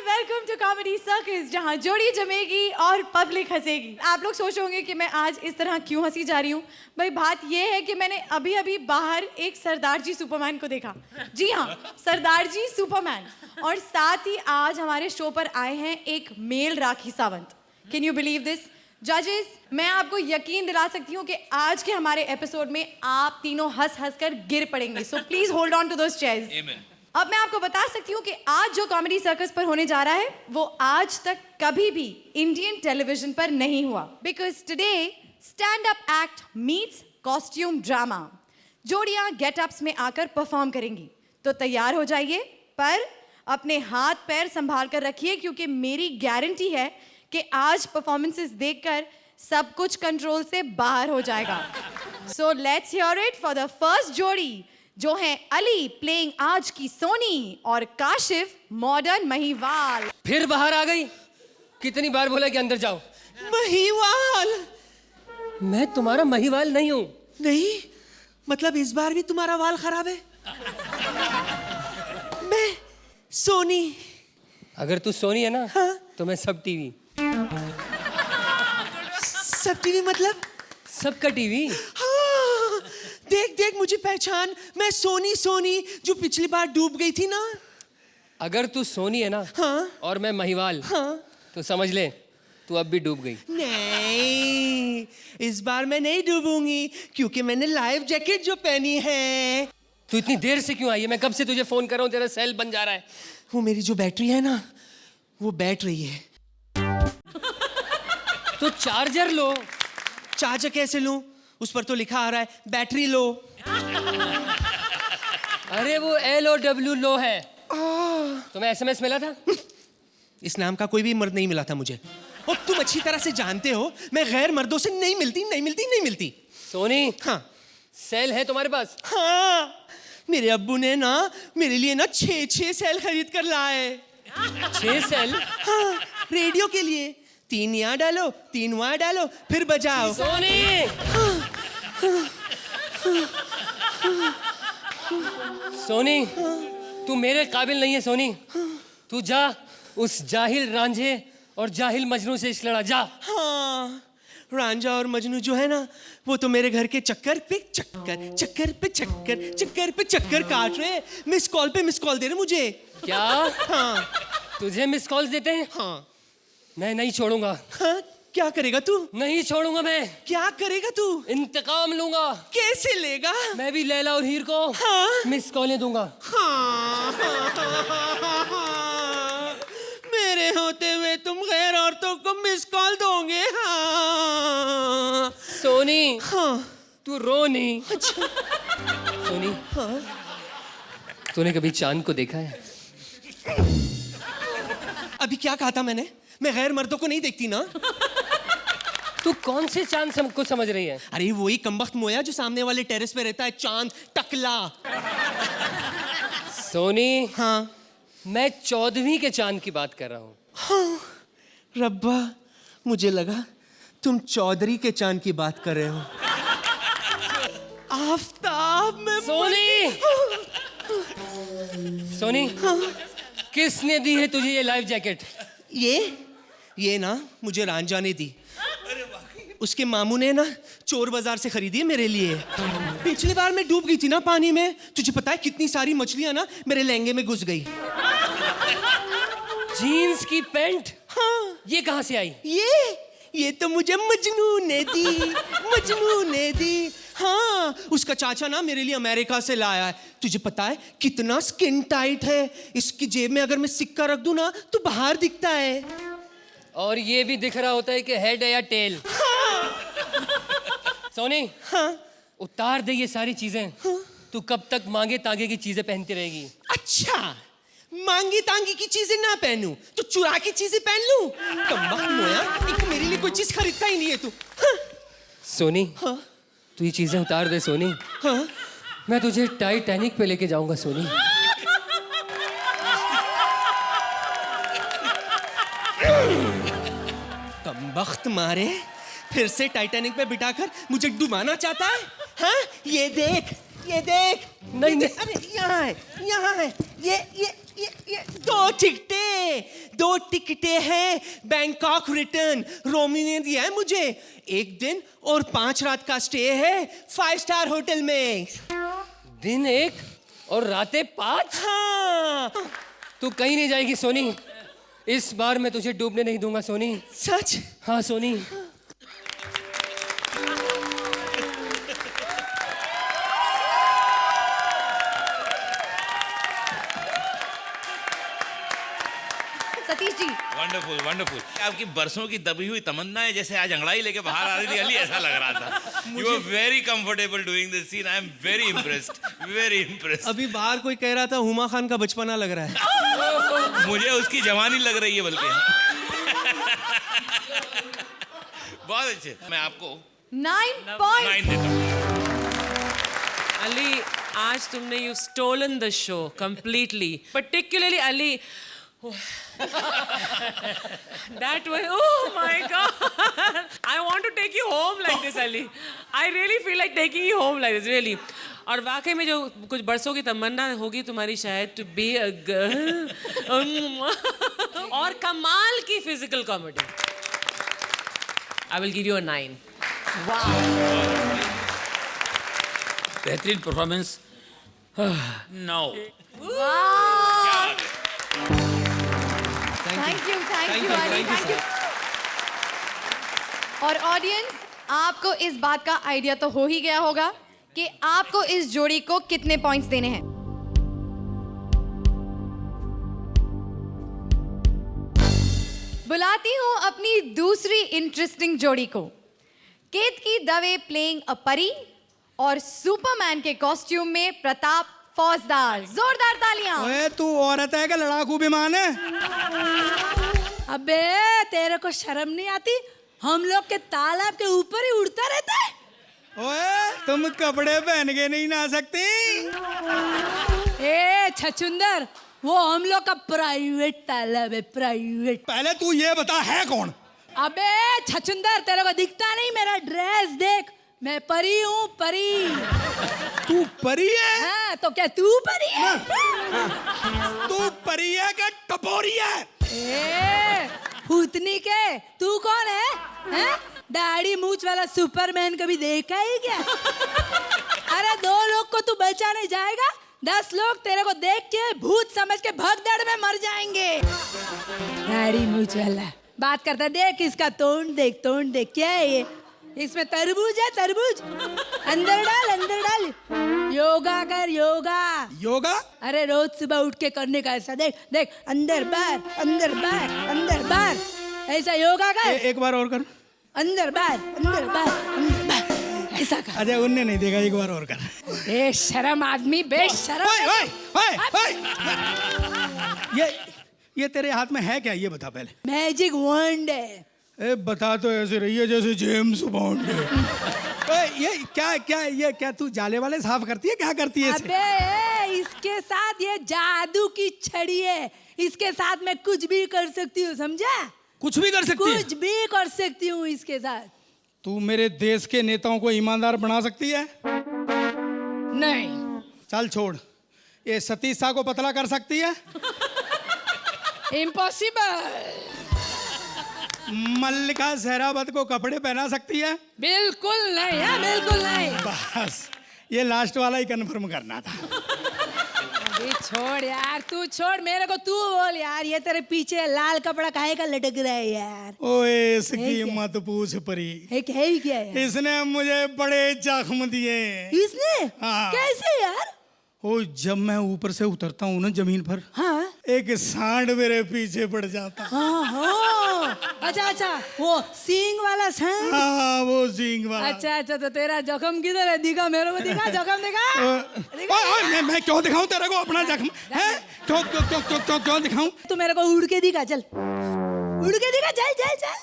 Welcome to comedy circus, जहां जोड़ी जमेगी और पब्लिक हंसेगी। आप लोग सोच होंगे कि मैं आज इस तरह क्यों हंसी जा रही हूँ। भाई बात यह है कि मैंने अभी अभी बाहर एक सरदार जी सुपरमैन को देखा। जी हाँ, सरदार जी सुपरमैन। और साथ ही आज हमारे शो पर आए हैं एक male Rakhi Sawant. Can you believe this? जजेस, मैं आपको यकीन दिला सकती हूँ कि आज के हमारे एपिसोड में आप तीनों हंस हंस कर गिर पड़ेंगे। So please hold on to those chairs. अब मैं आपको बता सकती हूँ कि आज जो कॉमेडी सर्कस पर होने जा रहा है वो आज तक कभी भी इंडियन टेलीविजन पर नहीं हुआ। Because today stand up act meets costume drama. जोड़ियां गेटअप्स में आकर परफॉर्म करेंगी, तो तैयार हो जाइए, पर अपने हाथ पैर संभाल कर रखिए, क्योंकि मेरी गारंटी है कि आज परफॉर्मेंसेस देखकर सब कुछ कंट्रोल से बाहर हो जाएगा। So let's hear it for the first जोड़ी, जो है अली प्लेइंग आज की सोनी और काशिफ मॉडर्न महिवाल। फिर बाहर आ गई? कितनी बार बोला कि अंदर जाओ। महिवाल? मैं तुम्हारा महिवाल नहीं हूँ। नहीं, मतलब इस बार भी तुम्हारा वाल खराब है? मैं सोनी। अगर तू सोनी है ना, हाँ? तो मैं सब टीवी। सब टीवी मतलब? सबका टीवी। हाँ, देख देख मुझे पहचान, मैं सोनी जो पिछली बार डूब गई थी ना। अगर तू सोनी है ना, हाँ? और मैं महिवाल, हाँ? तो समझ ले तू अब भी डूब गई। नहीं, इस बार मैं नहीं डूबूंगी, क्योंकि मैंने लाइफ जैकेट जो पहनी है। तू इतनी देर से क्यों आई है? मैं कब से तुझे फोन कर रहा हूँ, तेरा सेल बन जा रहा है। वो मेरी जो बैटरी है ना, वो बैठ रही है। तो चार्जर लो। चार्जर कैसे लूं? उस पर तो लिखा आ रहा है बैटरी लो। अरे वो LOW लो है। तुम्हें SMS मिला था? इस नाम का कोई भी मर्द नहीं मिला था मुझे। और तुम अच्छी तरह से जानते हो मैं गैर मर्दों से नहीं मिलती। सोनी, हाँ? सेल है तुम्हारे पास? हाँ, मेरे अब्बू ने ना मेरे लिए ना 6 सेल खरीद कर लाए। 6 सेल? हाँ, रेडियो के लिए। 3 यहाँ डालो, 3 वहाँ डालो, फिर बजाओ। सोनी! सोनी, तू मेरे काबिल नहीं है सोनी। तू जा उस जाहिल रांझे और जाहिल मजनू से इश्क लड़ा, जा। हाँ, रांझा और मजनू जो है ना, वो तो मेरे घर के चक्कर पे चक्कर काट रहे। मिस कॉल दे रहे मुझे। क्या? हाँ। तुझे मिस कॉल्स देते हैं? हाँ। मैं नहीं छोड़ूंगा। हाँ, क्या करेगा तू? नहीं छोड़ूंगा मैं। क्या करेगा तू? इंतकाम लूंगा। कैसे लेगा? मैं भी लैला और हीर को हाँ? मिस कॉलें दूंगा। हाँ। मेरे होते हुए तुम गैर औरतों को मिस कॉल दोगे? हाँ। सोनी, हाँ। तू रो नहीं। अच्छा। सोनी, हाँ? तूने कभी चांद को देखा है? अभी क्या कहा था मैंने? मैं गैर मर्दों को नहीं देखती ना। तू कौन से चांद को समझ रही है? अरे वही कमबख्त मोया जो सामने वाले टेरेस पे रहता है, चांद टकला। सोनी, हाँ? मैं 14वीं के चांद की बात कर रहा हूँ। हाँ, रब्बा, मुझे लगा तुम चौधरी के चांद की बात कर रहे हो। आफताब में। सोनी! सोनी, हाँ? किसने दी है तुझे ये लाइफ जैकेट? ये ना मुझे रांझा ने दी। उसके मामू ने ना चोर बाजार से खरीदी है मेरे लिए। पिछली बार मैं डूब गई थी ना पानी में, तुझे पता है कितनी सारी मछलियां ना मेरे लहंगे में घुस गई। जीन्स की पैंट? हाँ। ये कहाँ से आई? ये तो मुझे मजनू ने दी। हाँ, उसका चाचा ना मेरे लिए अमेरिका से लाया है। तुझे पता है कितना स्किन टाइट है। इसकी जेब में अगर मैं सिक्का रख दूं ना तो बाहर दिखता है। और ये भी दिख रहा होता है कि हेड है या टेल। हाँ। सोनी, हाँ? उतार दे ये सारी चीजें। हाँ? तू कब तक मांगे तांगे की चीजें पहनती रहेगी? अच्छा, मांगी तांगी की चीजें ना पहनूं तो चुरा की चीजें पहन लूं? कमबख्त मोया, एक मेरे लिए कोई चीज खरीदता ही नहीं है तू। हाँ? सोनी, हाँ? तू ये चीजें उतार दे सोनी। हाँ? मैं तुझे टाइटैनिक पे लेके जाऊंगा सोनी। कमबख्त मारे, फिर से टाइटैनिक पे बिठाकर मुझे डुबाना चाहता है? हाँ? ये देख, ये देख। नहीं, नहीं। अरे यहाँ है ये दो टिकटें हैं बैंकॉक रिटर्न। रोमी ने दिया है मुझे 1 दिन और 5 रात का स्टे है 5 स्टार होटल में। दिन 1 और रातें 5? हाँ तू कहीं नहीं जाएगी सोनी। इस बार मैं तुझे डूबने नहीं दूंगा सोनी। सच? हाँ सोनी। Satish ji, wonderful wonderful. आपकी बरसों की दबी हुई तमन्ना है जैसे आज अंगड़ाई लेके बाहर आ रही थी अली, ऐसा लग रहा था। You are very comfortable doing this scene. I am very impressed. अभी बाहर कोई कह रहा था हुमा खान का बचपना लग रहा है। मुझे उसकी जवानी लग रही है बल्कि। बहुत अच्छे। मैं आपको 9 पॉइंट। 9 देता हूँ। Ali, आज तुमने you stolen the show completely. Particularly Ali. That way, oh my God. I want to take you home like this, Ali. I really feel like taking you home like this, really. और वाकई में जो कुछ बरसों की तमन्ना होगी तुम्हारी शायद to be a girl. और कमाल की physical comedy. I will give you a 9. बेहतरीन performance. No thank you Ali, thank you. और ऑडियंस, आपको इस बात का आइडिया तो हो ही गया होगा कि आपको इस जोड़ी को कितने पॉइंट्स देने हैं। बुलाती हूं अपनी दूसरी इंटरेस्टिंग जोड़ी को। केतकी दवे प्लेइंग अ परी और सुपरमैन के कॉस्ट्यूम में प्रताप फौजदार। जोरदार तालियां। ओए तू औरत है क्या लड़ाकू विमान है? अबे तेरे को शर्म नहीं आती? हम लोग के तालाब के ऊपर ही उड़ता रहता है। ओए तुम कपड़े पहन के नहीं नहा सकती? ए छछुंदर, वो हम लोग का प्राइवेट तालाब है, प्राइवेट। पहले तू ये बता है कौन? अबे छछुंदर, तेरे को दिखता नहीं? मेरा ड्रेस देख, मैं परी हूँ, परी। तू परी है? हाँ, तो क्या तू परी है? तू परी है क्या टपोरी है? ए भूतनी के, तू कौन है? हैं? दाढ़ी मूछ वाला सुपरमैन कभी देखा ही क्या? अरे 2 लोग को तू बचा नहीं जाएगा, 10 लोग तेरे को देख के भूत समझ के भगदड़ में मर जाएंगे। दाढ़ी मूछ वाला बात करता, देख इसका तोंड देख, तोंड देख। क्या है ये? इसमें तरबूज है, तरबूज। अंदर डाल, अंदर डाल। योगा कर, योगा। योगा? अरे रोज सुबह उठ के करने का ऐसा, देख देख, अंदर बाहर, अंदर बाहर, अंदर बाहर, ऐसा योगा कर। एक बार और कर। अंदर बाहर, अंदर बाहर, अंदर बाहर, ऐसा कर। अजय उनने नहीं देखा, एक बार और कर। बेशरम आदमी, बेशरम। ओए ओए ओए, ये तेरे हाथ में है क्या? ये बता पहले। मैजिक वंड है। ए बता तो ऐसे रही है जैसे जेम्स बॉन्ड है। ओए ये क्या तू जाले वाले साफ करती है? क्या करती है इसे? अबे इसके साथ ये जादू की छड़ी है, इसके साथ मैं कुछ भी कर सकती हूँ, समझा? कुछ भी कर सकती है? कुछ भी कर सकती हूँ इसके साथ। तू मेरे देश के नेताओं को ईमानदार बना सकती है? नहीं। चल छोड़। ये सतीश शाह को पतला कर सकती है? इम्पॉसिबल। मल्लिका सहरावत को कपड़े पहना सकती है? बिल्कुल नहीं है, बिल्कुल नहीं। बस ये लास्ट वाला ही कंफर्म करना था। अभी छोड़ यार, तू छोड़, मेरे को तू बोल यार। ये तेरे पीछे लाल कपड़ा काहे का लटक रहा है यार? ओए इसकी है क्या? मत पूछ परी। है ही क्या है? इसने मुझे बड़े जख्म दिए। इसने? हाँ। कैसे यार? ओ जब मैं ऊपर से उतरता हूँ ना जमीन पर, हाँ एक सांड मेरे पीछे पड़ जाता। हाँ हाँ, अच्छा अच्छा, वो सींग वाला सांड। हाँ वो सींग वाला। अच्छा अच्छा, तो तेरा जख्म किधर है? दिखा मेरे को, दिखा जख्म, दिखा। ओए मैं क्यों दिखाऊं तेरे को अपना जख्म? है क्यों क्यों क्यों क्यों क्यों क्यों दिखाऊं? तू मेरे को उड़ के दिखा, चल उड़ के दिखा, चल चल चल,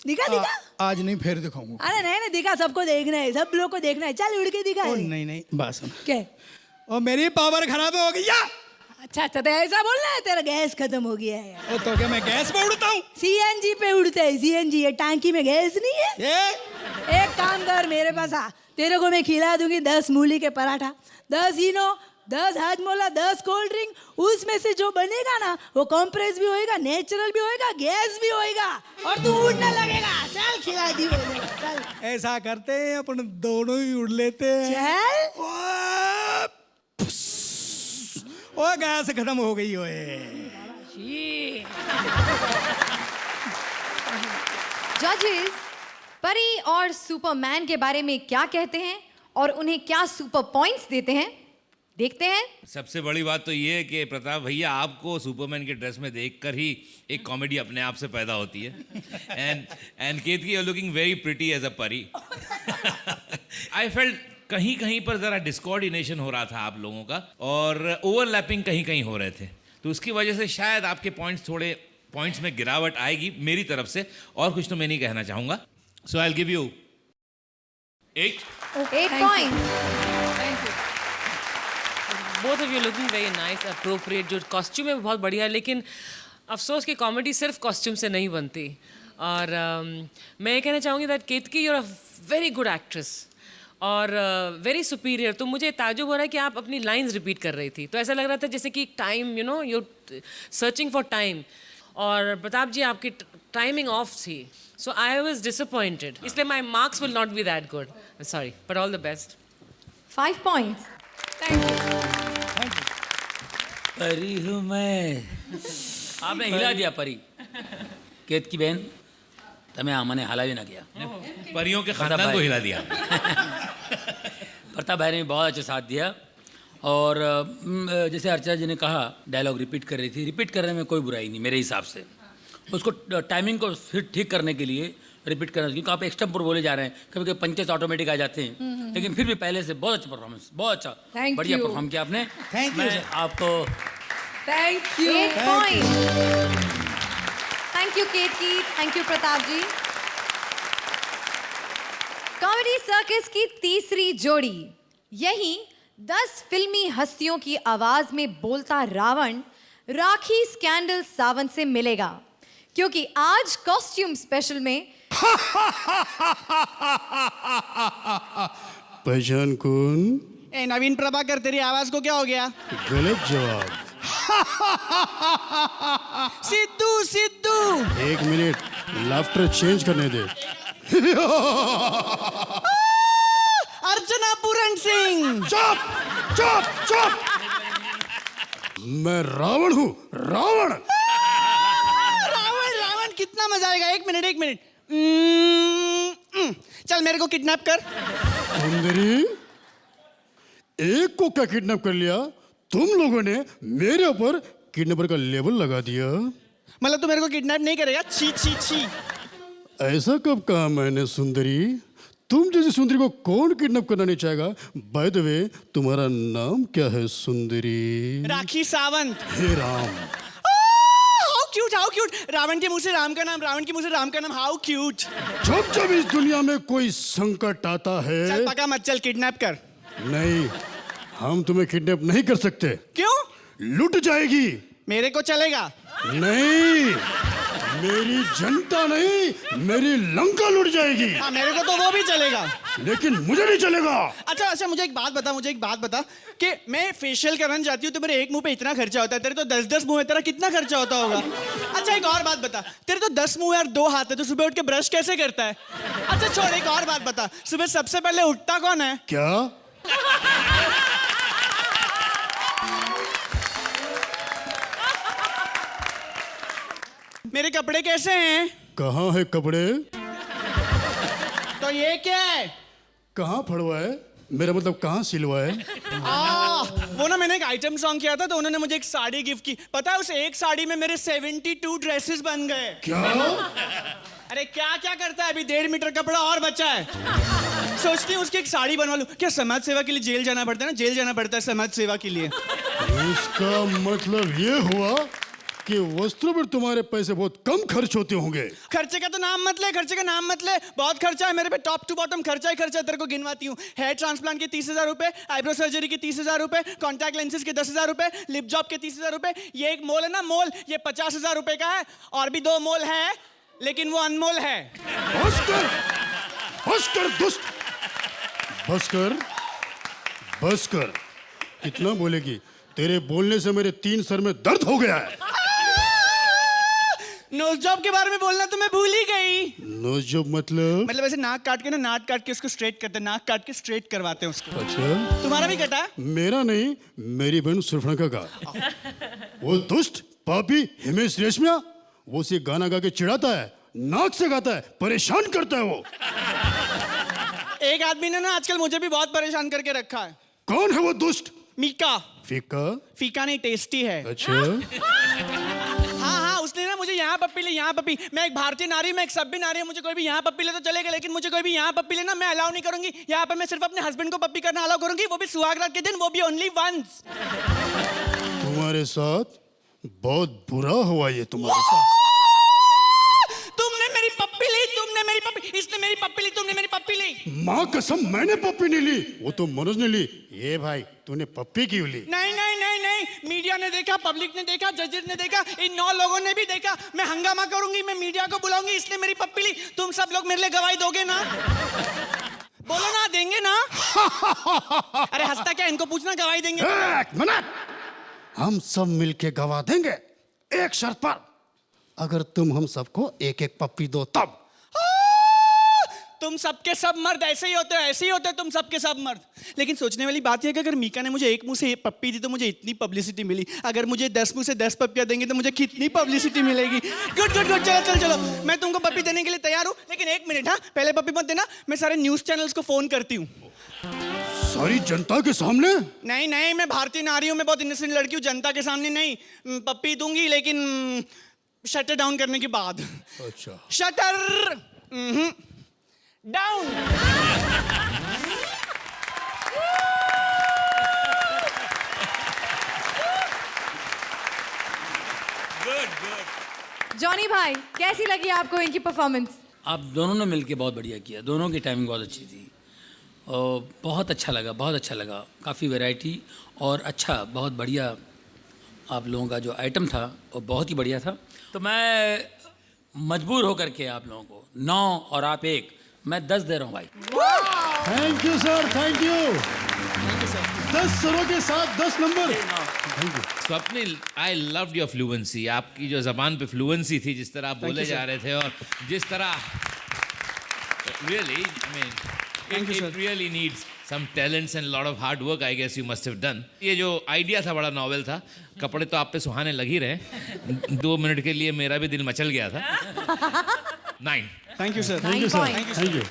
दिखा दिखा। आज नहीं फिर दिखाऊंगा। अरे नहीं नहीं, दिखा, सबको देखना है, सब लोग को देखना है, चल उड़ के दिखा। ओ नहीं बात सुन। क्या? और मेरी पावर खराब हो गई। अच्छा अच्छा, तो ऐसा बोलना है? तेरा गैस खत्म हो गया है। ओ तो क्या मैं गैस पे उड़ता हूँ? सीएनजी पे उड़ते है, सीएनजी। ये टांकी में गैस नहीं है। ये एक काम कर, मेरे पास आ, तेरे को मैं खिला दूंगी 10 मूली के पराठा, 10 इनो, 10 हाजमोला, 10 कोल्ड ड्रिंक। उसमें से जो बनेगा ना वो कॉम्प्रेस भी होएगा, नेचुरल भी होएगा, गैस भी होएगा और तू उड़ने लगेगा। चल खिला दी मैंने, चल ऐसा करते हैं अपन दोनों ही उड़ लेते हैं। चल। ओ गैस खत्म हो गई ओए। जजेस परी और सुपरमैन के बारे में क्या कहते हैं और उन्हें क्या सुपर पॉइंट्स देते हैं, देखते हैं। सबसे बड़ी बात तो ये है कि प्रताप भैया आपको सुपरमैन के ड्रेस में देखकर ही एक कॉमेडी अपने आप से पैदा होती है। And Ketaki, you are looking very pretty as a pari. I felt कहीं कहीं पर ज़रा डिस्कोऑर्डिनेशन हो रहा था आप लोगों का, और ओवरलैपिंग कहीं कहीं हो रहे थे, तो उसकी वजह से शायद आपके पॉइंट्स में गिरावट आएगी मेरी तरफ से। और कुछ तो मैं नहीं कहना चाहूँगा। So I will give you 8 point. Both of you looking very nice, appropriate. जो कॉस्ट्यूम है वो बहुत बढ़िया है, लेकिन अफसोस कि कॉमेडी सिर्फ कॉस्ट्यूम से नहीं बनती। और मैं ये कहना चाहूँगी that Ketaki, you are a very good actress और वेरी सुपीरियर। तो मुझे ताजुब हो रहा है कि आप अपनी लाइंस रिपीट कर रही थी, तो ऐसा लग रहा था जैसे कि time, you know, you searching for time. और प्रताप जी आपकी टाइमिंग ऑफ थी, सो आई वॉज डिसअपॉइंटेड, इसलिए माई marks will not be that good, sorry, but all the best. 5 points. Thank you. परी हूँ मैं। आपने हिला दिया परी। केत की बहन तमें आमने हाला भी ना किया। परियों के खानदान को हिला दिया। प्रताप भाई ने बहुत अच्छा साथ दिया। और जैसे अर्चना जी ने कहा, डायलॉग रिपीट कर रही थी, रिपीट करने में कोई बुराई नहीं मेरे हिसाब से। उसको टाइमिंग को फिर ठीक करने के लिए रिपीट करना, क्योंकि आप एक्सटेम्पोर बोले जा रहे हैं, कभी कभी पंचेस ऑटोमेटिक आ जाते हैं, लेकिन फिर भी पहले से बहुत अच्छा परफॉर्मेंस, बहुत अच्छा, Thank बढ़िया you. परफॉर्म किया आपने। Thank you, मैं sir. आपको thank you. 8 point. Thank you Ketaki, thank you Pratap ji. Comedy circus की तीसरी जोड़ी, यही 10 फिल्मी हस्तियों की आवाज में बोलता रावण राखी स्कैंडल सावंत से मिलेगा, क्योंकि आज कॉस्ट्यूम स्पेशल में पहचान कौन? ए नवीन प्रभाकर, तेरी आवाज को क्या हो गया? गलत जवाब। Sidhu Sidhu. 1 minute, laughter change करने दे। अर्चना पूरन सिंह। चुप चुप चुप। मैं रावण हूँ, रावण। रावण रावण, कितना मजा आएगा। 1 मिनट 1 मिनट। चल मेरे को किडनैप कर। सुंदरी, एक को क्या किडनैप कर लिया? तुम लोगों ने मेरे ऊपर किडनैपर का लेबल लगा दिया। मतलब तू मेरे को किडनैप नहीं करेगा? छी छी छी। ऐसा कब कहा मैंने सुंदरी? तुम जैसी सुंदरी को कौन किडनैप करना नहीं चाहेगा? बाय द वे, तुम्हारा नाम क्या है सुंदरी? राखी सावंत। हे Ram. How cute, how cute. Ravan के मुंह से राम का नाम, रावण के मुंह से राम का नाम, हाउ क्यूट। जब जब इस दुनिया में कोई संकट आता है, चल पका मत, चल किडनैप कर। नहीं, हम तुम्हें किडनैप नहीं कर सकते। क्यों? लुट जाएगी। मेरे को चलेगा? नहीं, मेरी जनता नहीं, मेरी लंका लुट जाएगी। हाँ, मेरे को तो वो भी चलेगा, लेकिन मुझे नहीं चलेगा। अच्छा अच्छा, मुझे एक बात बता कि मैं फेशियल कराना चाहती हूँ तो मेरे एक मुंह पे इतना खर्चा होता है, तेरे तो 10-10 मुंह है, तेरा कितना खर्चा होता होगा? अच्छा एक और बात बता, तेरे तो 10 मुंह है और 2 हाथ है, तो सुबह उठ के ब्रश कैसे करता है? अच्छा छोड़, एक और बात बता, सुबह सबसे पहले उठता कौन है? क्या? मेरे कपड़े कैसे हैं? कहाँ है कपड़े? तो ये क्या है? कहाँ फड़वा है? मेरा मतलब कहाँ सिलवा है? वो ना, मैंने एक आइटम सॉन्ग किया था तो उन्होंने मुझे एक साड़ी गिफ्ट की। पता है उस एक साड़ी में मेरे 72 ड्रेसेस बन गए। क्या? अरे क्या क्या करता है, अभी 1.5 मीटर कपड़ा और बचा है। सोचती हूँ उसकी एक साड़ी बनवा लूं। क्या समाज सेवा के लिए जेल जाना पड़ता है ना? जेल जाना पड़ता है समाज सेवा के लिए। इसका मतलब ये हुआ कि वस्त्रों पर तुम्हारे पैसे बहुत कम खर्च होते होंगे। खर्चे का तो नाम मत ले, खर्चे का नाम मत ले। बहुत खर्चा है मेरे पे, टॉप टू बॉटम खर्चा ही खर्चा। तेरे को गिनवाती हूँ। हेयर ट्रांसप्लांट के 30,000 रुपए, आईब्रो सर्जरी के 30,000 रुपए, कॉन्टैक्ट लेंसेज के 10,000 रुपए, लिप जॉब के 30,000 रुपए। ये एक मॉल है ना, मॉल, ये 50,000 रुपए का है। और भी 2 मॉल है लेकिन वो अनमोल है। होश कर दुष्ट। बस कर, बस कर। कितना बोलेगी? तेरे बोलने से मेरे 3 सर में दर्द हो गया है। नोज जॉब के बारे में बोलना तो मैं भूल ही गई। नोज जॉब मतलब? मतलब ऐसे नाक काट के ना, नाक काट के उसको स्ट्रेट करते हैं, नाक काट के स्ट्रेट करवाते हैं उसको। अच्छा, तुम्हारा भी कटा? मेरा नहीं, मेरी बहन सुरफणका का। वो दुष्ट पापी हिमेश रेशमिया, वो उसे गाना गा के चिढ़ाता है, नाक से गाता है, परेशान करता है वो। एक आदमी ने ना आजकल मुझे भी बहुत परेशान करके रखा है। कौन है वो दुष्ट? मीका। फीका? फीका नहीं, टेस्टी है। अच्छा, हाँ, उसने ना मुझे यहाँ पप्पी ले, यहाँ पप्पी। मैं एक भारतीय नारी, मैं एक सभ्य नारी हूँ, मुझे कोई भी यहाँ पप्पी ले तो चलेगा, लेकिन मुझे कोई भी यहाँ पप्पी लेना मैं अलाउ नहीं करूंगी। यहाँ पर मैं सिर्फ अपने हस्बैंड को पप्पी करना अलाउ करूंगी, वो भी सुहागरात के दिन, वो भी ओनली वंस। तुम्हारे साथ बहुत बुरा हुआ ये तुम्हारे साथ। तुमने मेरी पप्पी ली, तुमने मेरी पप्पी, इसने मेरी पप्पी ली, तुमने मेरी पप्पी ली। माँ कसम, मैंने पप्पी नहीं ली, वो तो मनोज ने ली। ये भाई, तूने पप्पी क्यों ली? नहीं नहीं नहीं नहीं, मीडिया ने देखा, पब्लिक ने देखा, जजेस ने देखा, इन 9 लोगों ने भी देखा। मैं हंगामा करूंगी, मैं मीडिया को बुलाऊंगी, इसने मेरी पप्पी ली। तुम सब लोग मेरे लिए गवाही दोगे ना? बोलो ना, देंगे ना? अरे हंसता क्या, इनको पूछना, गवाही देंगे? एक मिनट, हम सब मिलके गवा देंगे, एक शर्त पर। अगर तुम हम सबको एक एक पप्पी दो तब। तुम सबके सब मर्द ऐसे ही होते हो, ऐसे ही होते हो तुम सबके सब मर्द। लेकिन सोचने वाली बात यह है कि अगर मीका ने मुझे एक मुंह से पप्पी दी तो मुझे इतनी पब्लिसिटी मिली, अगर मुझे 10 मुंह से 10 पप्पियां देंगे तो मुझे कितनी पब्लिसिटी मिलेगी। गुड गुड गुड, चलो चलो चलो, मैं तुमको पप्पी देने के लिए तैयार हूँ, लेकिन एक मिनट, हाँ, पहले पप्पी मत देना, मैं सारे न्यूज चैनल्स को फोन करती हूँ। सारी जनता के सामने? नहीं नहीं, मैं भारतीय नारी हूँ, मैं बहुत इनोसेंट लड़की हूँ, जनता के सामने नहीं। पप्पी दूंगी लेकिन शटर डाउन करने के बाद। अच्छा, शटर डाउन। जॉनी भाई, कैसी लगी आपको इनकी परफॉर्मेंस? आप दोनों ने मिलके बहुत बढ़िया किया, दोनों की टाइमिंग बहुत अच्छी थी और बहुत अच्छा लगा, बहुत अच्छा लगा। काफ़ी वैरायटी और अच्छा, बहुत बढ़िया आप लोगों का जो आइटम था वो बहुत ही बढ़िया था। तो मैं मजबूर होकर के आप लोगों को 9 और आप 1, मैं 10 दे रहा हूँ भाई। Thank you sir, thank you. 10 सरों के साथ 10 number. Swapnil, I loved your fluency. आपकी जो जबान पे फ्लुएंसी थी, जिस तरह आप बोले जा रहे थे और जिस तरह really, I mean, it really needs some talents and a lot of hard work, I guess you must have done. ये जो आइडिया था बड़ा नॉवेल था, कपड़े तो आप पे सुहाने लग ही रहे। 2 मिनट के लिए मेरा भी दिल मचल गया था। 9। Thank you sir, thank you sir, thank you.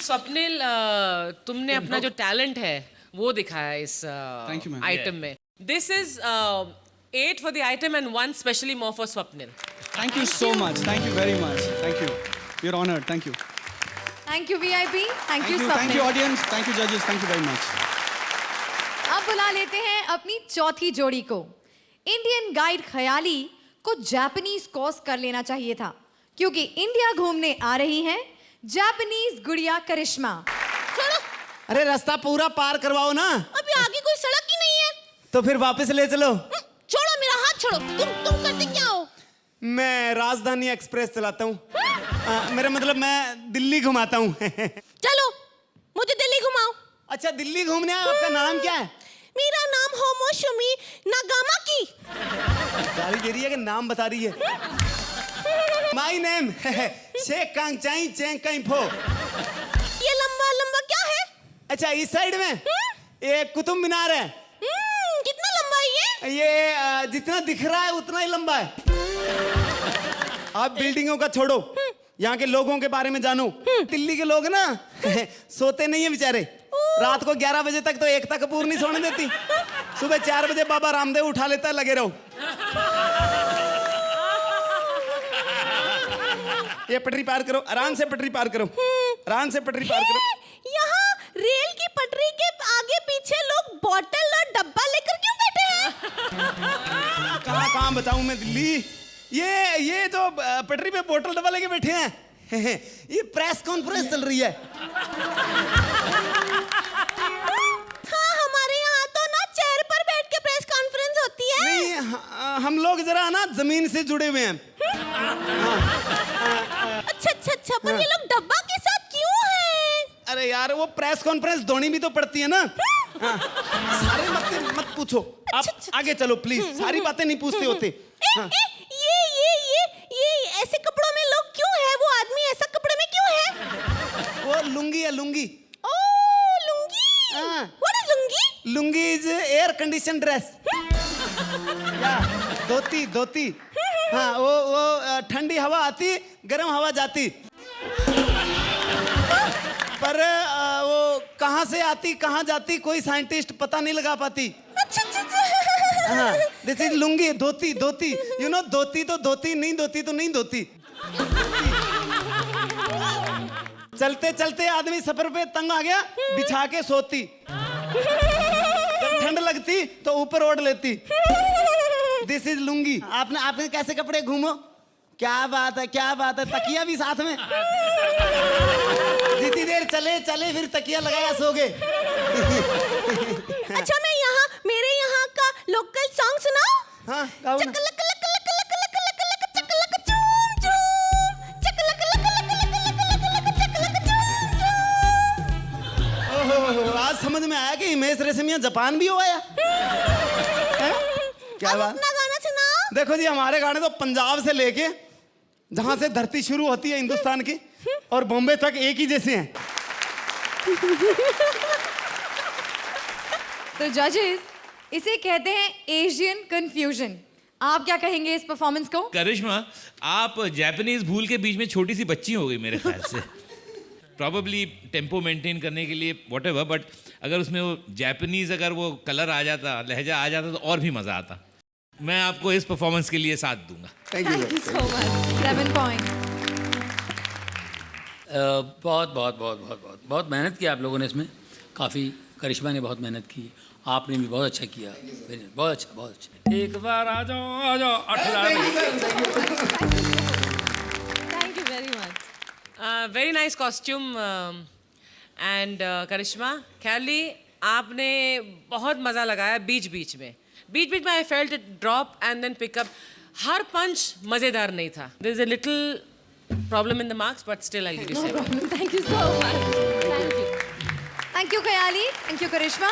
Swapnil, तुमने अपना जो टैलेंट है वो दिखाया इस you, ma'am. आइटम में। This is 8 for the item and 1 specially more for Swapnil. Thank you so much, thank you very much, thank you, we are honoured, thank you, thank you VIP, thank you thank you Swapnil. Audience, thank you जजेस, thank you very much. अब बुला लेते हैं अपनी चौथी जोड़ी को। Indian guide खयाली को जापानीज कोर्स कर लेना चाहिए था, क्योंकि इंडिया घूमने आ रही हैं जापानीज गुड़िया करिश्मा। अरे रास्ता पूरा पार करवाओ ना। अभी आगे कोई सड़क ही नहीं है। तो फिर वापस ले चलो। छोड़ो मेरा हाथ, छोड़ो। तुम करते क्या हो? मैं राजधानी एक्सप्रेस चलाता हूँ। मेरा मतलब मैं दिल्ली घुमाता हूँ। चलो मुझे दिल्ली घुमाओ। अच्छा, दिल्ली घूमने आए, आपका नाम क्या है? मेरा नाम होमोशुमी नागामा की। गाली दे रही है कि नाम बता रही है? माई नेम शेख कांगचाई चेंग काई फो। ये लंबा लंबा क्या है? अच्छा, इस साइड में एक कुतुब मीनार है। कितना लंबा है ये? ये जितना दिख रहा है उतना ही लंबा है। आप बिल्डिंगों का छोड़ो, यहाँ के लोगों के बारे में जानो। दिल्ली के लोग ना सोते नहीं है बेचारे। रात को 11 बजे तक तो एकता कपूर नहीं सोने देती। सुबह 4 बजे बाबा रामदेव उठा लेता है, लगे रहो। ये पटरी पार करो, आराम से पटरी पार करो, आराम से पटरी पार करो। यहाँ रेल की पटरी के आगे पीछे लोग बोतल और डब्बा लेकर क्यों बैठे हैं? कहाँ बताऊं मैं दिल्ली। ये जो पटरी पे बोतल डब्बा लेके बैठे हैं, ये प्रेस कॉन्फ्रेंस चल रही है। हाँ, हमारे यहाँ तो ना चेयर पर बैठ के प्रेस कॉन्फ्रेंस होती है। नहीं, हम लोग जरा ना जमीन से जुड़े हुए हैं। अच्छा, पर ये लोग डब्बा के साथ क्यों हैं? अरे यार वो प्रेस कॉन्फ्रेंस धोनी भी तो पड़ती है ना। हाँ, सारे मत पूछो, आप आगे चलो प्लीज, सारी बातें नहीं पूछते होते। हाँ। ये ऐसे कपड़ों में लोग क्यों है? वो आदमी ऐसा कपड़े में क्यों है? वो लुंगी है, लुंगी। ओह लुंगी। हाँ। What is lungi? Lungi is air condition dress. Dhoti dhoti. हाँ वो ठंडी हवा आती, गर्म हवा जाती, पर वो कहाँ से आती कहाँ जाती कोई साइंटिस्ट पता नहीं लगा पाती। हाँ this is lungi, dhoti dhoti, you know dhoti तो धोती, नहीं धोती तो नहीं धोती। चलते चलते आदमी सफर पे तंग आ गया, बिछा के सोती, जब ठंड लगती तो ऊपर ओढ़ लेती। This is lungi. आपने कैसे कपड़े घूमो? क्या बात है, क्या बात है, तकिया भी साथ में। जितनी देर चले चले फिर तकिया लगाया सो गए। अच्छा मैं मेरे यहाँ का लोकल सॉन्ग सुनाऊं? हाँ गाओ ना। चकलक लक लक लक लक लक लक चकलक चूम चूम, चकलक लक लक लक लक लक चकलक चूम चूम। ओहो, आज समझ में आया कि हिमेश रेशमिया जापान भी हो आया। क्या बात? अपना गाना सुनाओ। देखो जी हमारे गाने तो पंजाब से लेके जहां से धरती शुरू होती है हिंदुस्तान की और बॉम्बे तक एक ही जैसे हैं। तो जजेस, इसे कहते हैं एशियन कंफ्यूजन। आप क्या कहेंगे इस परफॉर्मेंस को? करिश्मा, आप जापानीज भूल के बीच में छोटी सी बच्ची हो गई मेरे ख्याल से। प्रॉबली टेम्पो मेंटेन करने के लिए व्हाटएवर, बट अगर उसमें वो जापानीज अगर वो कलर आ जाता, लहजा आ जाता तो और भी मज़ा आता। मैं आपको इस परफॉर्मेंस के लिए साथ दूंगा। Thank you. Thank you so much. 7 points. बहुत मेहनत की आप लोगों ने इसमें, काफ़ी। करिश्मा ने बहुत मेहनत की, आपने भी बहुत अच्छा किया, बहुत अच्छा, बहुत अच्छा। एक बार आ जाओ 18। Thank you very much. Very nice costume and Karishma, खैरली आपने बहुत मज़ा लगाया बीच बीच में I felt it drop and then pick up. हर पंच मज़ेदार नहीं था। There is a little problem in the marks but still I give you 7। Thank you so much. Thank you. Thank you Khayali, thank you Karishma.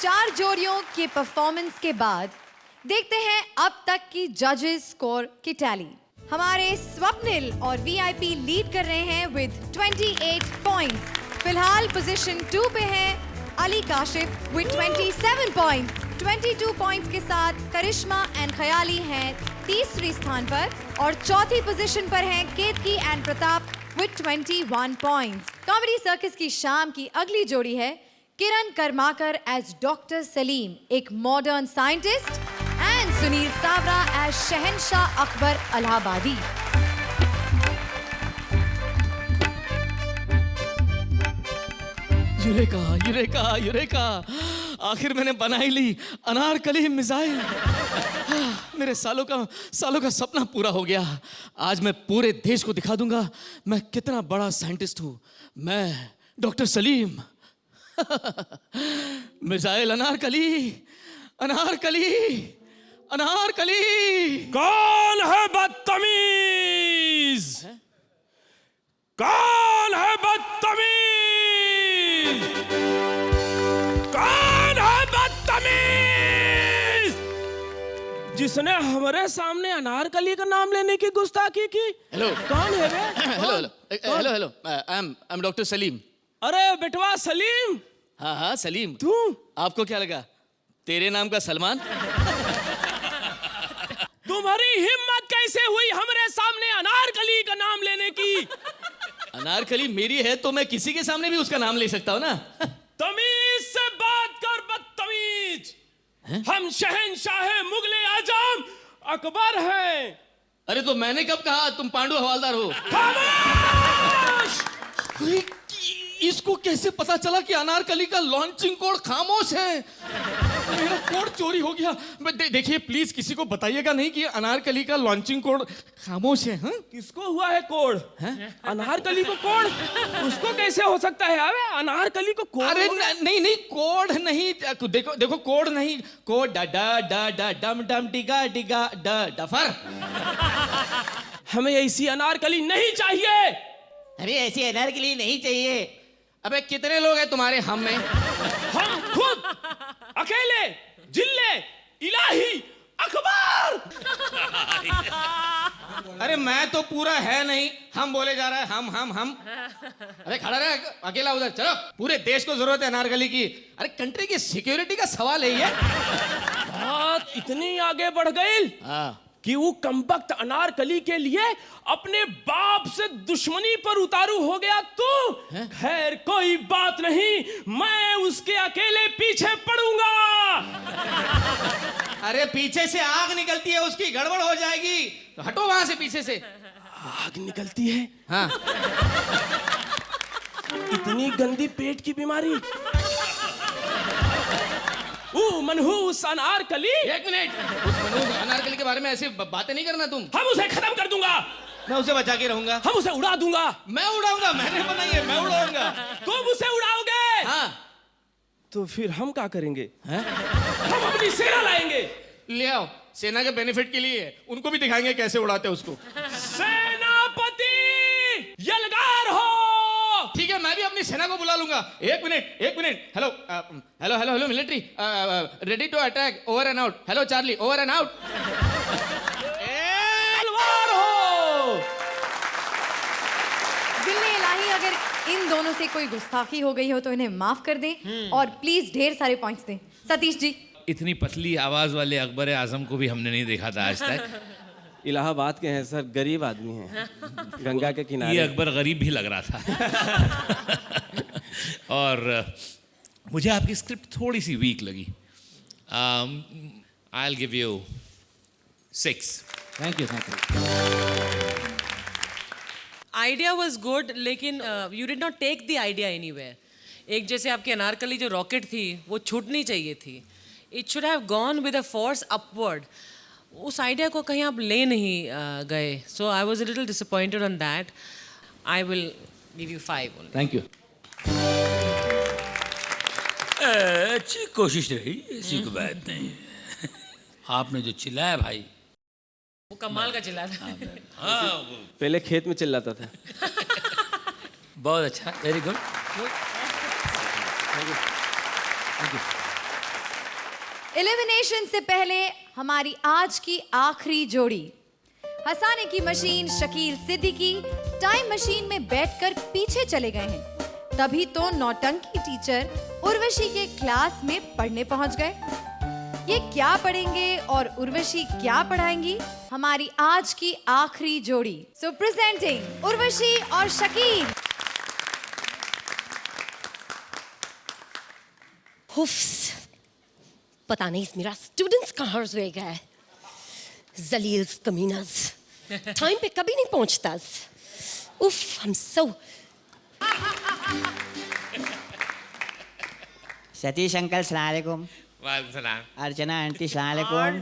4 जोड़ियों के performance के बाद देखते हैं अब तक की जजेस स्कोर की टैली। हमारे स्वप्निल और वीआईपी लीड कर रहे हैं विद 28 पॉइंट्स। फिलहाल पोजीशन 2 पे हैं Ali Kashif with 27 points. 22 points के साथ करिश्मा एंड खयाली हैं तीसरी स्थान पर और चौथी पोजीशन पर हैं Ketaki and Pratap with 21 points. Comedy circus की शाम की अगली जोड़ी है किरण कर्माकर एज डॉक्टर सलीम, एक modern scientist, and Sunil Savara as Shahenshah Akbar Allahabadi. Eureka eureka eureka, आखिर मैंने बना ही ली अनारकली मिसाइल। मेरे सालों का सपना पूरा हो गया। आज मैं पूरे देश को दिखा दूंगा मैं कितना बड़ा साइंटिस्ट हूँ। मैं डॉक्टर सलीम। मिसाइल अनारकली अनारकली अनारकली। कौन है बदतमीज? कौन है बदतमीज? कौन है बदतमीज जिसने हमारे सामने अनारकली का नाम लेने की गुस्ताखी की? हेलो, कौन है बे? Hello I am doctor Salim. अरे बेटवा सलीम, हाँ सलीम। तू? आपको क्या लगा तेरे नाम का सलमान? तुम्हारी हिम्मत कैसे हुई हमारे सामने अनारकली का नाम लेने की? अनारकली मेरी है तो मैं किसी के सामने भी उसका नाम ले सकता हूँ ना। तमीज से बात कर बदतमीज। हम शहनशाह मुगले आजम अकबर हैं। अरे तो मैंने कब कहा तुम पांडु हवालदार हो? खामोश! इसको कैसे पता चला कि अनारकली का लॉन्चिंग कोड खामोश है? मेरा कोड चोरी हो गया। देखिए प्लीज किसी को बताइएगा नहीं कि अनारकली का लॉन्चिंग कोड खामोश है। किसको हुआ है कोड? अनारकली को कोड? उसको कैसे हो सकता है? अबे अनारकली को कोड? अरे नहीं कोड नहीं, देखो कोड नहीं, कोड डा डा डा डा डम डम डिगा डिगा ड डफर। हमें ऐसी अनारकली नहीं चाहिए। अरे ऐसी अनारकली नहीं चाहिए। अबे कितने लोग हैं तुम्हारे हम में? हम खुद अकेले जिल्ले इलाही अखबार। अरे मैं तो पूरा है नहीं, हम बोले जा रहा है, हम। अरे खड़ा रहे अकेला उधर, चलो। पूरे देश को जरूरत है अनारकली की। अरे कंट्री की सिक्योरिटी का सवाल है ये। बात इतनी आगे बढ़ गई कि वो कमबख्त अनारकली के लिए अपने बाप से दुश्मनी पर उतारू हो गया तू। खैर कोई बात नहीं, मैं उसके अकेले पीछे पड़ूंगा। अरे पीछे से आग निकलती है उसकी, गड़बड़ हो जाएगी, तो हटो वहां से पीछे से। आग निकलती है? हाँ। इतनी गंदी पेट की बीमारी। मनहूस अनारकली। एक मिनट, उस मनहूस अनारकली के बारे में ऐसी बातें नहीं करना तुम। हम उसे खत्म कर दूंगा। मैं उसे बचा के रहूंगा। हम उसे उड़ा दूंगा। मैं उड़ाऊंगा, मैंने बनाई है, मैं उड़ाऊंगा। तुम उसे उड़ाओगे? हाँ। तो फिर हम क्या करेंगे? हम अपनी सेना लाएंगे। ले आओ, सेना के बेनिफिट के लिए उनको भी दिखाएंगे कैसे उड़ाते उसको। सेनापति यलगार हो। ठीक है, मैं भी अपनी सेना को बुला लूंगा। एक minute. Hello military, ready to attack, over and out. Hello charlie, over and out. तलवार हो। दिल्ली इलाही, अगर इन दोनों से कोई गुस्ताखी हो गई हो तो इन्हें माफ कर दें और प्लीज ढेर सारे पॉइंट्स दें। सतीश जी। इतनी पतली आवाज वाले अकबर आजम को भी हमने नहीं देखा था आज तक। इलाहाबाद के हैं सर, गरीब आदमी हैं, गंगा के किनारे। ये अकबर गरीब भी लग रहा था। और मुझे आपकी स्क्रिप्ट थोड़ी सी वीक लगी। I will give you 6। Thank you. Idea was good, लेकिन you did not take the idea anywhere. एक जैसे आपकी अनारकली जो रॉकेट थी वो छूटनी चाहिए थी। It should have gone with a force upward. उस आइडिया को कहीं आप ले नहीं गए। So I was a little disappointed on that. I will give you 5 only. Thank you. अच्छी कोशिश रही, ऐसी कोई बात नहीं। आपने जो चिल्लाया भाई, वो कमाल का चिल्ला था। पहले खेत में चिल्लाता था। बहुत अच्छा, वेरी गुड। एलिमिनेशन से पहले हमारी आज की आखिरी जोड़ी, हंसाने की machine Shakeel Siddiqui time machine में बैठकर पीछे चले गए हैं। तभी तो नौटंकी टीचर उर्वशी के क्लास में पढ़ने पहुंच गए। ये क्या पढ़ेंगे और उर्वशी क्या पढ़ाएंगी? हमारी आज की आखिरी जोड़ी। सो प्रेजेंटिंग उर्वशी और शकील। पता नहीं मेरा स्टूडेंट्स कहाँ रह गया है। जलील कमीनाज टाइम पे कभी नहीं पहुंचता। उफ, हम सो। सतीश अंकल सलाम अलैकुम। वालेकुम सलाम। अर्चना आंटी सलाम अलैकुम।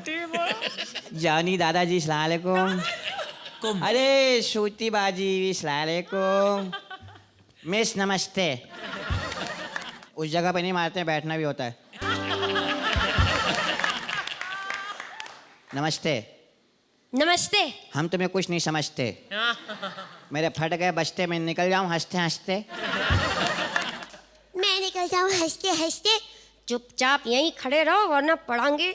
जॉनी दादाजी सलाम अलैकुम। अरे श्रुति बाजी सलाम अलैकुम। मिस नमस्ते। उस जगह पे नहीं मारते, बैठना भी होता है। नमस्ते। नमस्ते। हम तुम्हें कुछ नहीं समझते। मेरे फट गए बचते, मैं निकल जाऊं हंसते हंसते। मैं निकल जाऊं हंसते हंसते। चुपचाप यहीं खड़े रहो वरना पढ़ाएंगे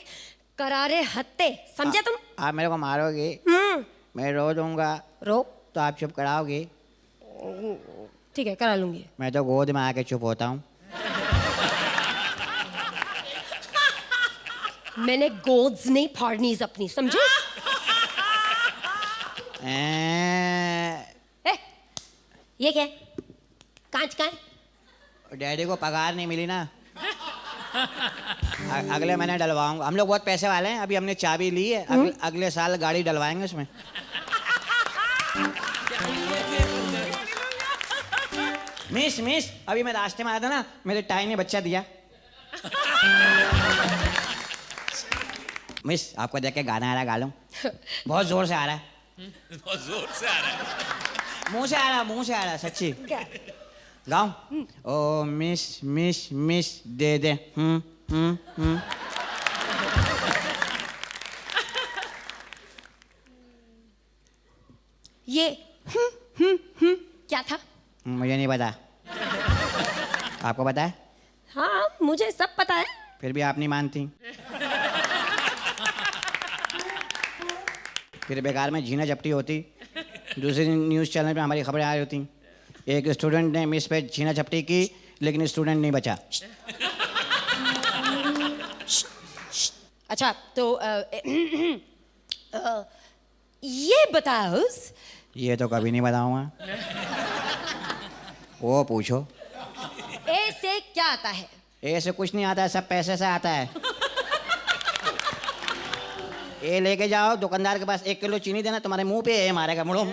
करारे हत्ते। समझे तुम? आप मेरे को मारोगे, मैं रो दूंगा। रो तो आप चुप कराओगे? ठीक है, करा लूंगी। मैं तो गोद में आके चुप होता हूँ। मैंने गोद्स नहीं फाड़नी अपनी, समझे? ये क्या? कांच का है? डैडी को पगार नहीं मिली ना, अगले महीने डलवाऊंगा। हम लोग बहुत पैसे वाले हैं। अभी हमने चाबी ली है, अगले साल गाड़ी डलवाएंगे उसमें। मिस अभी मैं रास्ते में आया था ना, मेरे टाई ने बच्चा दिया। मिस आपको देख के गाना आ रहा, गा लूं? बहुत जोर से आ रहा है। बहुत जोर से आ रहा है। मुंह से आ रहा है सच्ची। गाऊं? ओ मिस दे दे। ये क्या था? मुझे नहीं पता। आपको पता है? हाँ मुझे सब पता है। फिर भी आप नहीं मानती। फिर बेकार में झीना झपटी होती। दूसरे दिन न्यूज़ चैनल पे हमारी खबरें आ रही होती, एक स्टूडेंट ने मिस पे झीना झपटी की लेकिन स्टूडेंट नहीं बचा। अच्छा तो ये बताओ। ये तो कभी नहीं बताऊंगा। वो पूछो। ए से क्या आता है? ए से कुछ नहीं आता है, सब पैसे से आता है। ए लेके जाओ दुकानदार के पास, 1 किलो चीनी देना, तुम्हारे मुंह पे ए मारेगा मुड़ो।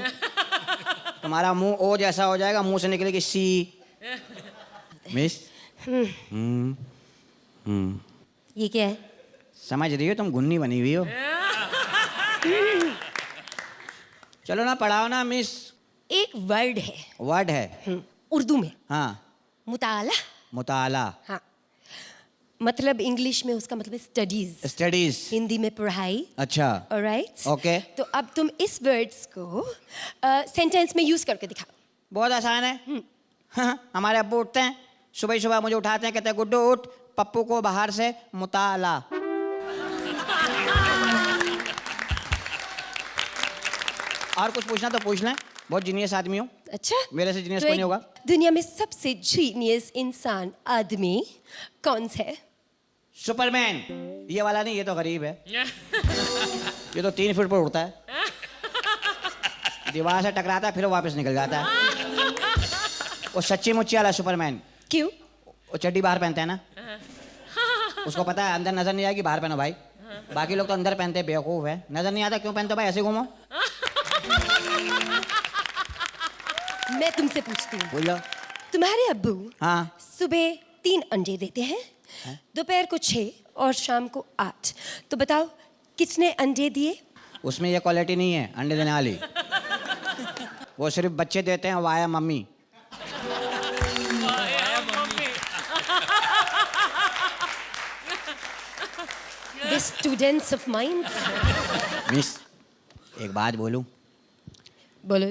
तुम्हारा मुंह ओ जैसा हो जाएगा, मुंह से निकलेगी सी। मिस ये क्या है? समझ रही हो तुम, गुन्नी बनी हुई हो। चलो ना पढ़ाओ ना मिस। एक वर्ड है। वर्ड है? उर्दू में। हाँ। मुताला। मुताला। हाँ मतलब इंग्लिश में उसका मतलब स्टडीज। स्टडीज। हिंदी में पढ़ाई। अच्छा। ऑलराइट। ओके। तो अब तुम इस वर्ड्स को सेंटेंस में यूज करके दिखाओ। बहुत आसान है। हाँ, हमारे अब्बू उठते हैं सुबह सुबह, मुझे उठाते हैं, कहते हैं गुड्डू उठ, पप्पू को बाहर से मुताला। और कुछ पूछना तो पूछ लें, बहुत जीनियस आदमी हो। अच्छा मेरे से जीनियस तो कोई नहीं होगा। दुनिया में सबसे जीनियस इंसान आदमी कौन सा है? सुपरमैन। ये वाला नहीं, ये तो गरीब है। ये तो 3 फीट पर उड़ता है, दीवार से टकराता है फिर वापस निकल जाता है। वो सच्ची मुच्ची वाला सुपरमैन। क्यों? वो चड्डी बाहर पहनता है ना, उसको पता है अंदर नजर नहीं आएगी, बाहर पहनो भाई। बाकी लोग तो अंदर पहनते हैं, बेवकूफ है। नजर नहीं आता क्यों पहनते हो भाई, ऐसे घूमो। मैं तुमसे पूछती हूँ, बोलो। तुम्हारे अब्बू हाँ। सुबह 3 अंडे देते हैं, दोपहर को 6 और शाम को 8। तो बताओ कितने अंडे दिए? उसमें ये क्वालिटी नहीं है अंडे देने वाली। वो सिर्फ बच्चे देते हैं via mummy. The students of mine. Miss एक बात बोलूं? बोलो।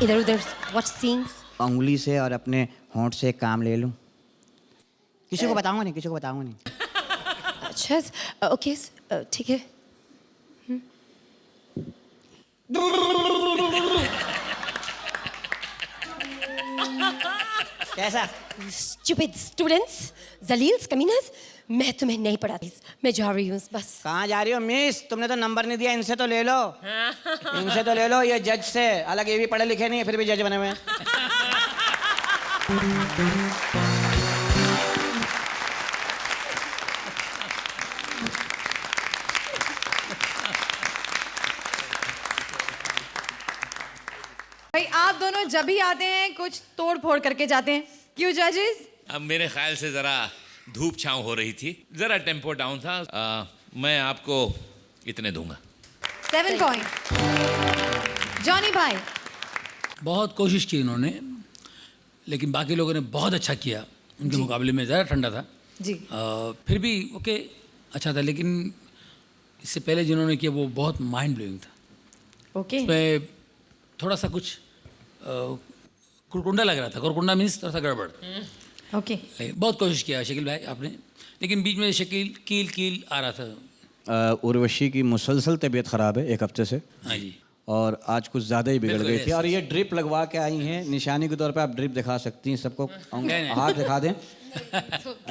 इधर उधर व्हाट सीन्स। उंगली से और अपने होंठ से एक काम ले लूं? किसी को बताऊंगा नहीं, किसी को बताऊंगा नहीं। अच्छा ओके ठीक है। कैसा? Stupid students, जलील्स, कमीनस, मैं तुम्हें नहीं पढ़ाती, मैं जा रही हूँ बस। कहाँ जा रही हो मिस? तुमने तो नंबर नहीं दिया, इनसे तो ले लो। इनसे तो ले लो, ये जज से। अलग ये भी पढ़े लिखे नहीं है, फिर भी जज बने हुए हैं। भाई आप दोनों जब भी आते हैं कुछ तोड़ फोड़ करके जाते हैं, क्यों जजेस? अब मेरे ख्याल से जरा धूप छांव हो रही थी, जरा टेम्पो डाउन था। मैं आपको इतने दूंगा। 7 पॉइंट। जॉनी भाई। बहुत कोशिश की इन्होंने, लेकिन बाकी लोगों ने बहुत अच्छा किया, उनके मुकाबले में ज़्यादा ठंडा था जी। फिर भी ओके अच्छा था, लेकिन इससे पहले जिन्होंने किया वो बहुत माइंड ब्लोइंग था। ओके। उसमें थोड़ा सा कुछ कुरकुंडा लग रहा था। कुरकुंडा मीन्स थोड़ा सा गड़बड़। ओके। बहुत कोशिश किया शकील भाई आपने, लेकिन बीच में शकील कील आ रहा था। उर्वशी की मुसलसल तबीयत ख़राब है 1 हफ्ते से। हाँ जी। और आज कुछ ज़्यादा ही बिगड़ बिल्कुल गई थी, और ये ड्रिप लगवा के आई हैं। निशानी के तौर पे आप ड्रिप दिखा सकती हैं सबको, हाथ दिखा दें।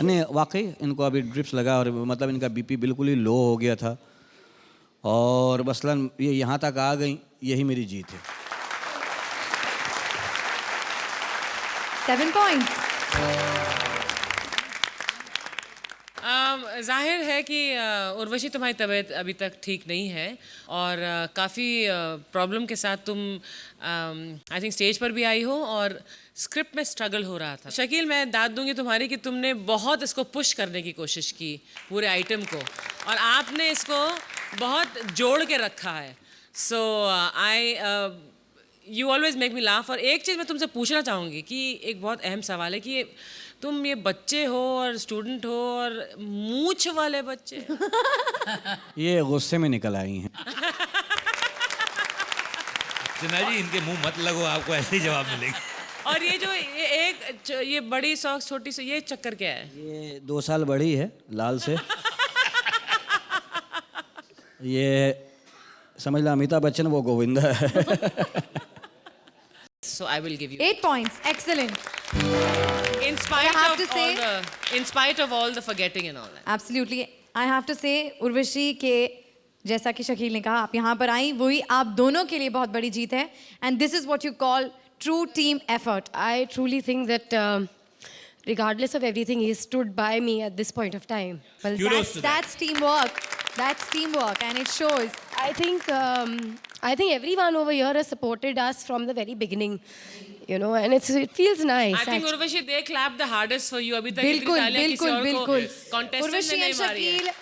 नहीं वाकई इनको अभी ड्रिप्स लगा, और मतलब इनका बीपी बिल्कुल ही लो हो गया था, और मसलन ये यहाँ तक आ गई, यही मेरी जीत है। 7 पॉइंट। जाहिर है कि उर्वशी तुम्हारी तबीयत अभी तक ठीक नहीं है, और काफ़ी प्रॉब्लम के साथ तुम आई थिंक स्टेज पर भी आई हो, और स्क्रिप्ट में स्ट्रगल हो रहा था। शकील मैं दाद दूंगी तुम्हारी कि तुमने बहुत इसको पुश करने की कोशिश की पूरे आइटम को, और आपने इसको बहुत जोड़ के रखा है। So you always make me laugh. और एक चीज़ मैं तुमसे पूछना चाहूँगी कि एक बहुत अहम सवाल है कि तुम ये बच्चे हो और स्टूडेंट हो और मूंछ वाले बच्चे। ये गुस्से में निकल आई हैं। सिन्हा जी इनके मुंह मत लगो, आपको ऐसे ही जवाब मिलेगा। और ये जो ये बड़ी सॉक्स छोटी सी, ये चक्कर क्या है? ये 2 साल बड़ी है लाल से। ये समझ लो अमिताभ बच्चन वो गोविंदा है। So I will give you 8 points. Excellent. in spite I have of to say- in spite of all the forgetting and all that. Absolutely. I have to say, Urvashi के जैसा कि शकील ने कहा, आप यहाँ पर आई, वही आप दोनों के लिए बहुत बड़ी जीत है. And this is what you call true team effort. I truly think that regardless of everything, he stood by me at this point of time. Well, Kudos to that. that's teamwork. That's teamwork, and it shows. I think everyone over here has supported us from the very beginning, you know, and it feels nice. I think actually. Urvashi, they clapped the hardest for you. अभी तक बिल्कुल, इतनी तालियां किसी और को बिल्कुल. contestant Urvashi ने and नहीं मारी है. Shakil,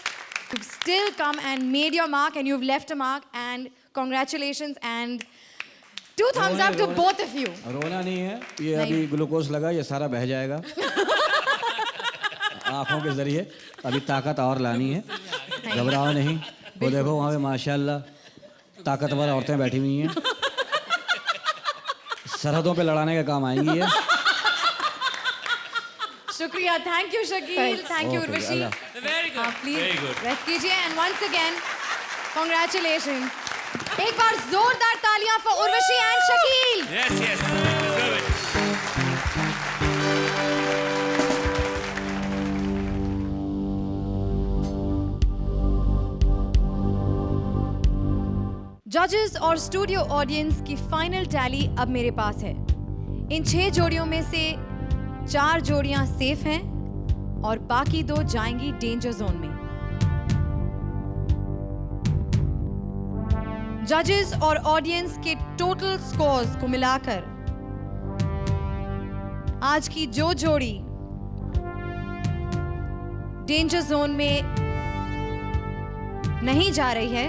you've still come and made your mark, and you've left a mark, and congratulations, and 2 thumbs up to both of you. रोना नहीं है, ये अभी ग्लूकोज लगा, ये सारा बह जाएगा आंखों के जरिए। अभी ताकत और लानी है, घबराओ नहीं। वो देखो वहाँ पे माशाल्लाह ताकतवर औरतें बैठी हुई हैं, सरहदों पे लड़ाने का काम आएंगी ये। शुक्रिया, thank you Shakeel, thank you Okay, Urvashi. Allah. Very good. Please Very good. Rest कीजिए, एंड वंस अगेन कांग्रेचुलेशंस. एक बार जोरदार तालियां for Urvashi and Shakeel. Yes, yes. Deserve it. जजेस और स्टूडियो ऑडियंस की फाइनल टैली अब मेरे पास है. इन 6 जोड़ियों में से 4 जोड़ियां सेफ हैं और बाकी 2 जाएंगी डेंजर जोन में. जजेस और ऑडियंस के टोटल स्कोर्स को मिलाकर आज की जो जोड़ी डेंजर जोन में नहीं जा रही है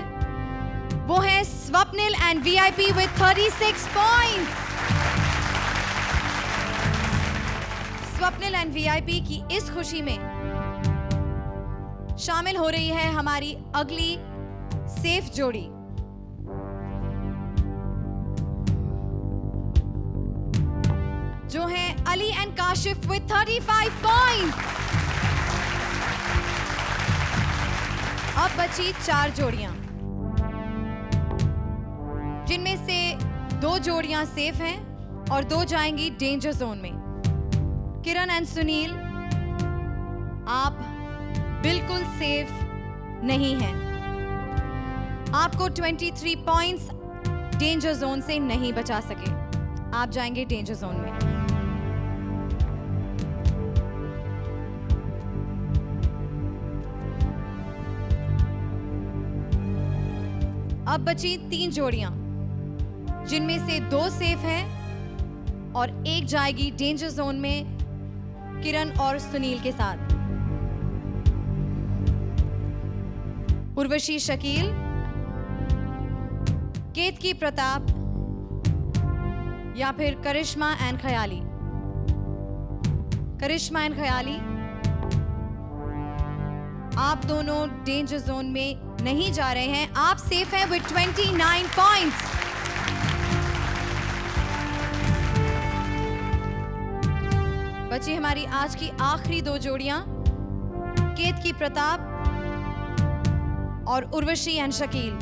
वो है Swapnil and VIP with 36 points. Swapnil and VIP की इस खुशी में शामिल हो रही है हमारी अगली सेफ जोड़ी. जो है Ali and Kashif with 35 points. अब बची 4 जोड़ियां जिनमें से 2 जोड़ियां सेफ हैं और 2 जाएंगी डेंजर जोन में. किरण एंड सुनील, आप बिल्कुल सेफ नहीं हैं. आपको 23 पॉइंट्स डेंजर जोन से नहीं बचा सके. आप जाएंगे डेंजर जोन में. अब बची 3 जोड़ियां जिनमें से 2 सेफ हैं और 1 जाएगी डेंजर जोन में किरण और सुनील के साथ. उर्वशी शकील, केतकी प्रताप या फिर करिश्मा एंड ख्याली. करिश्मा एंड ख्याली, आप दोनों डेंजर जोन में नहीं जा रहे हैं. आप सेफ हैं विद 29 पॉइंट्स. बची हमारी आज की आखिरी 2 जोड़ियां, केतकी प्रताप और उर्वशी एंड शकील.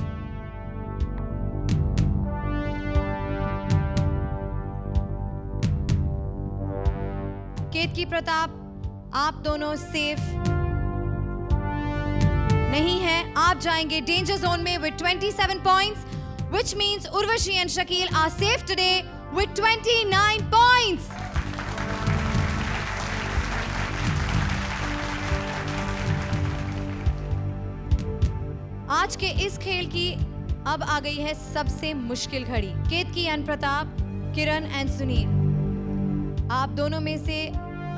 केतकी प्रताप, आप दोनों सेफ नहीं है. आप जाएंगे डेंजर जोन में with 27 points, which means Urvashi and Shakeel are safe today with 29 points. आज के इस खेल की अब आ गई है सबसे मुश्किल घड़ी. केतकी एंड प्रताप, किरण एंड सुनील, आप दोनों में से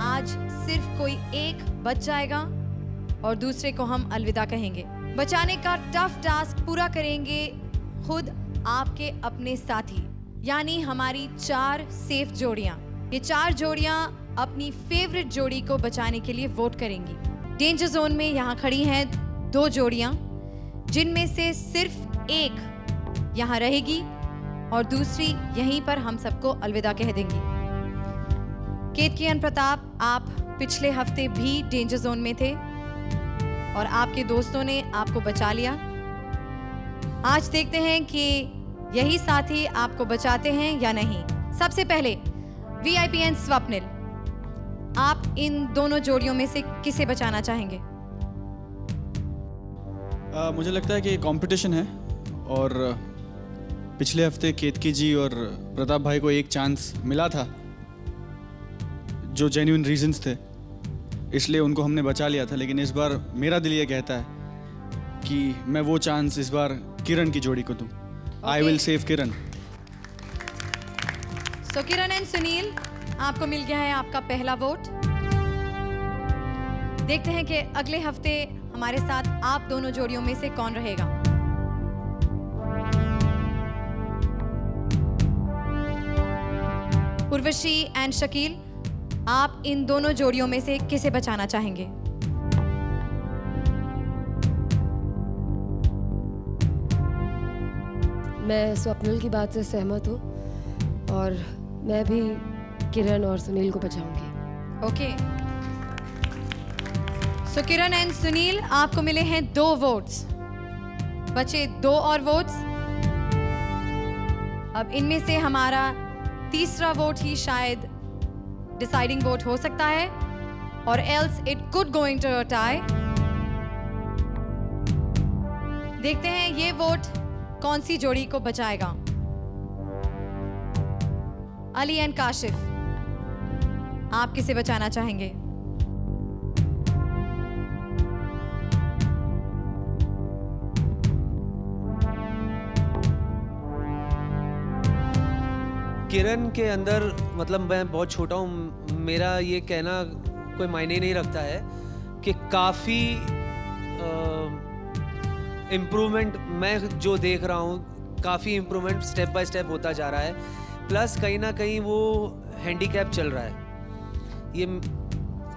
आज सिर्फ कोई एक बच जाएगा और दूसरे को हम अलविदा कहेंगे. बचाने का टफ टास्क पूरा करेंगे खुद आपके अपने साथी, यानी हमारी 4 सेफ जोड़ियां. ये 4 जोड़ियां अपनी फेवरेट जोड़ी को बचाने के लिए वोट करेंगी. डेंजर जोन में यहाँ खड़ी हैं 2 जोड़ियां जिनमें से सिर्फ एक यहाँ रहेगी और दूसरी यहीं पर हम सबको अलविदा कह देंगी. केतकी एंड प्रताप, आप पिछले हफ्ते भी डेंजर जोन में थे और आपके दोस्तों ने आपको बचा लिया। आज देखते हैं कि यही साथी आपको बचाते हैं या नहीं। सबसे पहले वीआईपी एंड स्वप्निल, आप इन दोनों जोड़ियों में से किसे बचाना चाहेंगे? मुझे लगता है कि कंपटीशन है और पिछले हफ्ते केतकी जी और प्रताप भाई को एक चांस मिला था जो जेन्युइन रीजंस थे, इसलिए उनको हमने बचा लिया था। लेकिन इस बार मेरा दिल ये कहता है कि मैं वो चांस इस बार किरण की जोड़ी को दूं। I will save Kiran. So Kiran and Sunil, आपको मिल गया है आपका पहला वोट। देखते हैं कि अगले हफ्ते हमारे साथ आप दोनों जोड़ियों में से कौन रहेगा। उर्वशी एंड शकील, आप इन दोनों जोड़ियों में से किसे बचाना चाहेंगे? मैं स्वप्निल की बात से सहमत हूँ और मैं भी किरण और सुनील को बचाऊंगी। Okay, so Kiran and Sunil, आपको मिले हैं 2 वोट्स, बचे 2 और वोट्स। अब इनमें से हमारा तीसरा वोट ही शायद डिसाइडिंग वोट हो सकता है, और else it could going to tie. देखते हैं ये वोट कौन सी जोड़ी को बचाएगा। अली एंड काशिफ, आप किसे बचाना चाहेंगे? किरण के अंदर, मतलब मैं बहुत छोटा हूँ, मेरा ये कहना कोई मायने नहीं रखता है कि काफ़ी इम्प्रूवमेंट मैं जो देख रहा हूँ, काफ़ी इम्प्रूवमेंट स्टेप बाय स्टेप होता जा रहा है। प्लस कहीं ना कहीं वो हैंडीकैप चल रहा है, ये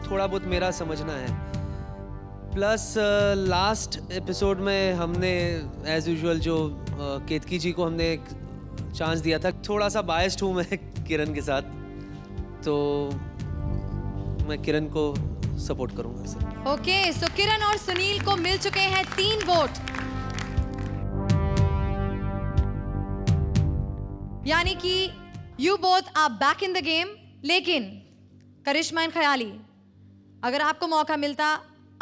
थोड़ा बहुत मेरा समझना है। प्लस लास्ट एपिसोड में हमने एज यूजुअल जो केतकी जी को हमने एक चांस दिया था, थोड़ा सा बायस्ड हूँ मैं किरण के साथ, तो मैं किरण को सपोर्ट करूंगा सर। ओके, सो किरण और सुनील को मिल चुके हैं 3 वोट, यानी कि you both are back in the game. लेकिन करिश्मा एंड खयाली, अगर आपको मौका मिलता,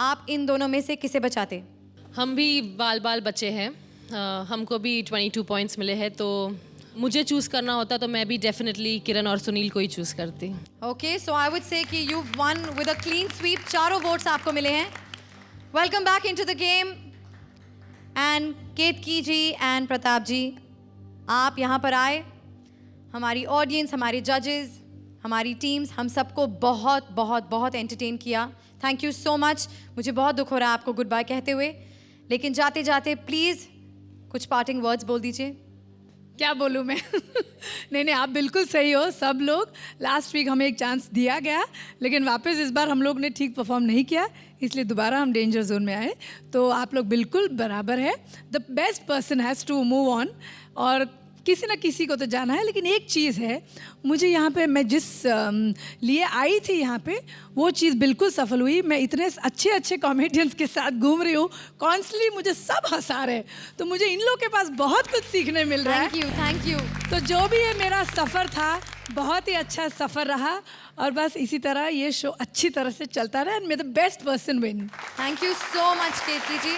आप इन दोनों में से किसे बचाते? हम भी बाल बाल बचे हैं, हमको भी 22 पॉइंट्स मिले हैं, तो मुझे चूज करना होता तो मैं भी डेफिनेटली किरण और सुनील को ही चूज करती। Okay, so I would say कि you won with a clean sweep. 4 votes आपको मिले हैं। Welcome back into the game. And Ketaki ji and Pratap ji, आप यहाँ पर आए। हमारी ऑडियंस, हमारे जजेस, हमारी टीम्स, हम सबको बहुत बहुत बहुत एंटरटेन किया। Thank you so much. मुझे बहुत दुख हो रहा है आपको गुड बाय कहते हुए, लेकिन जाते जाते प्लीज़ कुछ पार्टिंग वर्ड्स बोल दीजिए। क्या बोलूँ मैं? नहीं, आप बिल्कुल सही हो। सब लोग, लास्ट वीक हमें एक चांस दिया गया, लेकिन वापस इस बार हम लोग ने ठीक परफॉर्म नहीं किया, इसलिए दोबारा हम डेंजर जोन में आए। तो आप लोग बिल्कुल बराबर है। The best person has to move on, और किसी ना किसी को तो जाना है। लेकिन एक चीज़ है, मुझे यहाँ पे, मैं जिस लिए आई थी यहाँ पे, वो चीज़ बिल्कुल सफल हुई। मैं इतने अच्छे अच्छे कॉमेडियंस के साथ घूम रही हूँ, कॉन्स्टेंटली मुझे सब हंसा रहे, तो मुझे इन लोगों के पास बहुत कुछ सीखने मिल रहा है। Thank you. तो जो भी ये मेरा सफ़र था, बहुत ही अच्छा सफ़र रहा, और बस इसी तरह ये शो अच्छी तरह से चलता रहा, and may the best person win. Thank you so much Ketaki ji.